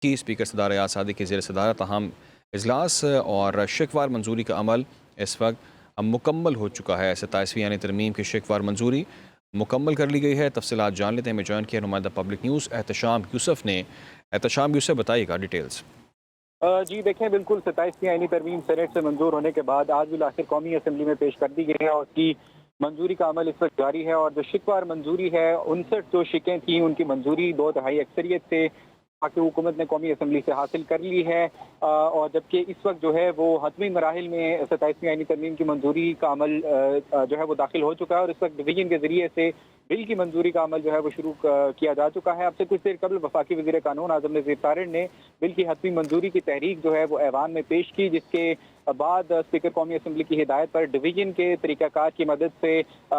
की स्पीकर सदार याद सादी की ज़ेर सदारत तहम इजलास और शिकवार मंजूरी का अमल इस वक्त अब मुकम्मल हो चुका है। 27वीं यानी तरमीम की शिकवार मंजूरी मुकम्मल कर ली गई है। तफसीलात जान लेते हैं। हमें ज्वाइन किया नुमाइंदा पब्लिक न्यूज़ एहतशाम यूसुफ ने। एहतशाम यूसुफ बताइएगा डिटेल्स। जी देखें, बिल्कुल 27वीं आईनी तरमीम सेनेट से मंजूर होने के बाद आज बिल आखिर कौमी असम्बली में पेश कर दी गई है और उसकी मंजूरी का अमल इस वक्त जारी है। और जो शिकवार मंजूरी है, 59 जो शिकें थी उनकी मंजूरी 2/3 अक्सरियत से बाकी हुकूमत ने कौमी असम्बली से हासिल कर ली है। और जबकि इस वक्त जो है वो हतमी मराहिल में 27वीं आईनी तरमीम की मंजूरी का अमल जो है वो दाखिल हो चुका है और इस वक्त डिवीजन के जरिए से बिल की मंजूरी का अमल जो है वो शुरू किया जा चुका है। अब से कुछ देर कबल वफाकी वज़ीर कानून आज़म नज़ीर तारिड़ ने बिल की हतमी मंजूरी की तहरीक जो है वो ऐवान में पेश की, जिसके बाद स्पीकर कौमी असम्बली की हिदायत पर डिवीजन के तरीक़ाकार की मदद से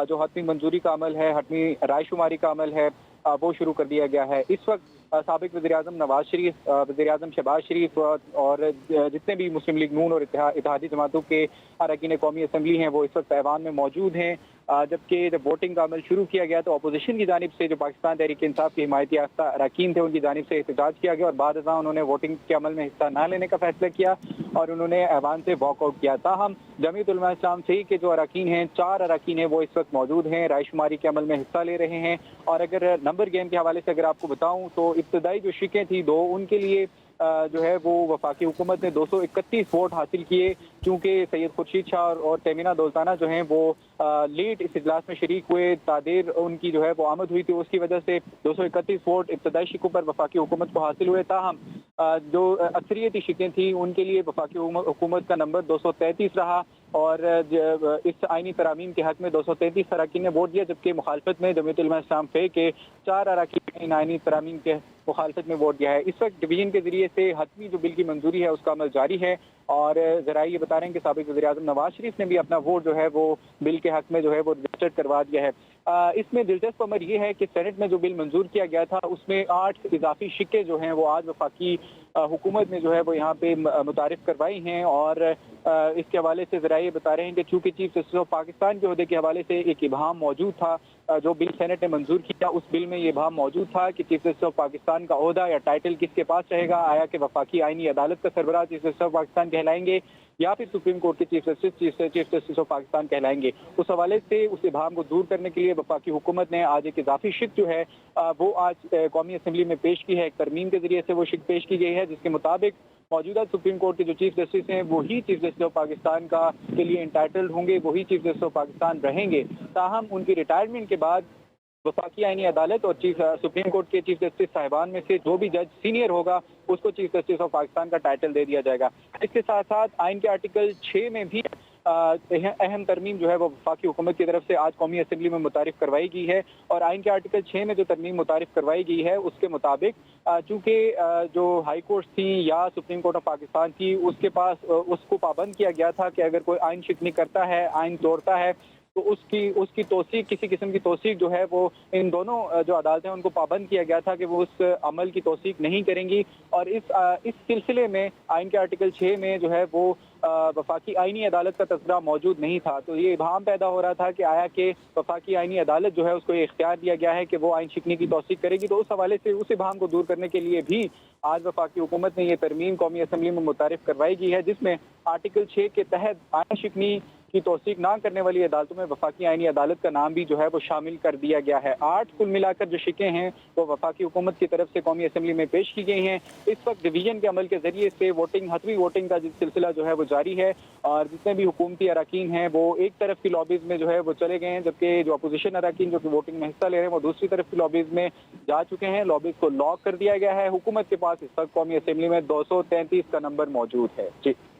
जो हतमी मंजूरी का अमल है, हतमी रायशुमारी का अमल है, वो शुरू कर दिया गया है। इस वक्त साबिक वज़ीर-ए-आज़म नवाज शरीफ, वज़ीर-ए-आज़म शहबाज शरीफ और जितने भी मुस्लिम लीग नून और इत्तेहादी जमातों के अरकान कौमी असम्बली हैं वो इस वक्त ऐवान में मौजूद हैं। जबकि जब वोटिंग का अमल शुरू किया गया तो अपोजिशन की जानिब से जो पाकिस्तान तहरीक इंसाफ की हिमायती याफ्ता अरकान थे उनकी जानिब से एहतजाज किया गया और बाद अज़ां उन्होंने वोटिंग के अमल में हिस्सा न लेने का फैसला किया और उन्होंने ऐवान से वॉकआउट किया। ताहम जमीयत उलमा इस्लाम से के जो अरकान हैं, 4 अरकान हैं, वो इस वक्त मौजूद हैं, रायशुमारी के अमल में हिस्सा ले रहे हैं। और अगर नंबर गेम के हवाले से अगर आपको बताऊं तो इब्तदाई जो शिकें थी 2, उनके लिए जो है वो वफाकी हुकूमत ने 231 वोट हासिल किए। चूँकि सैयद खुर्शीद शाह और तमीना दौलताना जो हैं वो लेट इस इजलास में शरीक हुए, तादेर उनकी जो है वो आमद हुई थी, उसकी वजह से 231 वोट इब्तदाई शिकों पर वफाकी हुकूमत को हासिल हुए। ताहम जो अक्सरियती शिकें थी उनके लिए वफाकी हुकूमत का नंबर 233 रहा और इस आईनी तरामीम के हक में 233 अरकान ने वोट दिया, जबकि मुखालफत में जमीयत उलमा इस्लाम फे के 4 अरकान इन आईनी तरामीम के मुखालफत में वोट दिया है। इस वक्त डिवीजन के जरिए से हतमी जो बिल की मंजूरी है उसका अमल जारी है और जरा ये बता रहे हैं कि साबिक वज़ीर-ए-आज़म नवाज शरीफ ने भी अपना वोट जो है वो बिल के हक में जो है वो रजिस्टर्ड करवा दिया है। इसमें दिलचस्प अमर ये है कि सेनेट में जो बिल मंजूर किया गया था उसमें 8 इजाफी शिक्के जो हैं वो आज वफाकी हुकूमत ने जो है वो यहाँ पे मुतारिफ करवाई हैं और इसके हवाले से जरा ये बता रहे हैं कि चूंकि चीफ जस्टिस ऑफ पाकिस्तान के ओहदे के हवाले से एक इबाहम मौजूद था, जो बिल सेनेट ने मंजूर किया उस बिल में ये इबाहम मौजूद था कि चीफ जस्टिस ऑफ पाकिस्तान का ओहदा या टाइटल किसके पास रहेगा, आया कि वफाकी आईनी अदालत का सरबराह चीफ जस्टिस ऑफ पाकिस्तान कहलाएंगे या फिर सुप्रीम कोर्ट के चीफ जस्टिस ऑफ पाकिस्तान कहलाएंगे। उस हवाले से उस इबाहम को दूर करने के लिए वफाकी हुकूमत ने आज एक इजाफी शिक जो है वो आज कौमी असम्बली में पेश की है। एक तरमीम के जरिए से वो शिक पेश की गई है जिसके मुताबिक मौजूदा सुप्रीम कोर्ट के जो चीफ जस्टिस हैं वही चीफ जस्टिस ऑफ पाकिस्तान का के लिए इंटाइटल्ड होंगे, वही चीफ जस्टिस ऑफ पाकिस्तान रहेंगे। ताहम उनकी रिटायरमेंट के बाद वफाकी आईनी अदालत और सुप्रीम कोर्ट के चीफ जस्टिस साहिबान में से जो भी जज सीनियर होगा उसको चीफ जस्टिस ऑफ पाकिस्तान का टाइटल दे दिया जाएगा। इसके साथ साथ आइन के आर्टिकल 6 में भी अहम तरमीम जो है वो वफाकी हुकूमत की तरफ से आज कौमी असम्बली में मुतारिफ करवाई गई है और आइन के आर्टिकल 6 में जो तरमीम मुतारिफ करवाई गई है उसके मुताबिक चूँकि जो हाई कोर्ट थी या सुप्रीम कोर्ट ऑफ पाकिस्तान थी उसके पास उसको पाबंद किया गया था कि अगर कोई आइन शिकनी करता है, आइन तोड़ता है तो उसकी तौसीक, किसी किस्म की तौसीक जो है वो इन दोनों जो अदालतें उनको पाबंद किया गया था कि वो उस अमल की तौसीक नहीं करेंगी। और इस सिलसिले में आइन के आर्टिकल 6 में जो है वो वफाकी आईनी अदालत का तस्करा मौजूद नहीं था। तो ये इबाहम पैदा हो रहा था कि आया कि वफाकी आईनी अदालत जो है उसको ये इख्तियार दिया गया है कि वो आइन शिकनी की तौसीक करेगी। तो उस हवाले से उस इबाहम को दूर करने के लिए भी आज वफाकी हुकूमत ने ये तरमीम कौमी असम्बली में मुतारिफ करवाई गई है जिसमें आर्टिकल 6 के तहत आइन शिकनी की तौसीक ना करने वाली अदालतों में वफाकी आईनी अदालत का नाम भी जो है वो शामिल कर दिया गया है। 8 कुल मिलाकर जो शिकें हैं वो वफाकी हुकूमत की तरफ से कौमी असम्बली में पेश की गई हैं। इस वक्त डिवीजन के अमल के जरिए से हतमी वोटिंग का सिलसिला जो है वो जारी है और जितने भी हुकूमती अरकान हैं वो एक तरफ की लॉबीज में जो है वो चले गए हैं, जबकि जो अपोजिशन अरकान जो कि वोटिंग में हिस्सा ले रहे हैं वो दूसरी तरफ की लॉबीज में जा चुके हैं। लॉबीज को लॉक कर दिया गया है। हुकूमत के पास इस वक्त कौमी असम्बली में 233 का नंबर मौजूद है। जी।